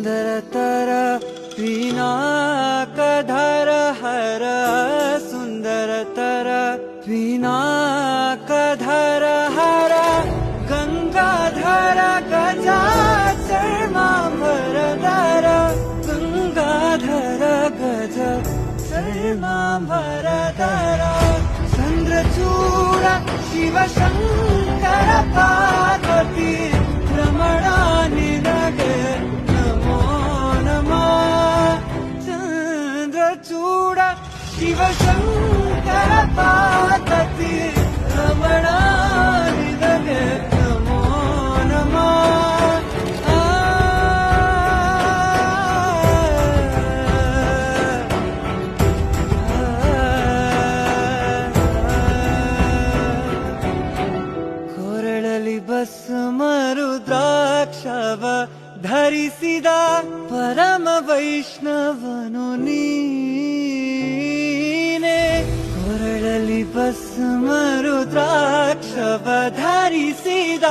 ಸುಂದರತರ ಪಿನಾಕಧರ ಹರ ಸುಂದರತರ ಪಿನಾಕಧರ ಹರ ಗಂಗಾಧರ ಗಜಾ ಸರ್ಮಾಂಬರಧರ ಗಂಗಾಧರ ಗಜ ಸರ್ಮಾಂಬರಧರ ಚಂದ್ರಚೂಡ ಶಿವಶಂಕರ ಪಾರ್ವತಿ ರಮಣ ನಿನಗೆ ನಮೋ ನಮಃ ಚಂದ್ರಚೂಡ ಶಿವಶಂಕರ ಪಾರ್ವತಿ ರಮಣ ನಿನಗೆ ನಮೋ ನಮಃ ಭಸ್ಮರುದ್ರಾಕ್ಷವ ಧರಿಸಿದ ಪರಮ ವೈಷ್ಣವನು ನೀನೆ ಕೊರಳಲಿ ಭಸ್ಮರುದ್ರಾಕ್ಷವ ಧರಿಸಿದ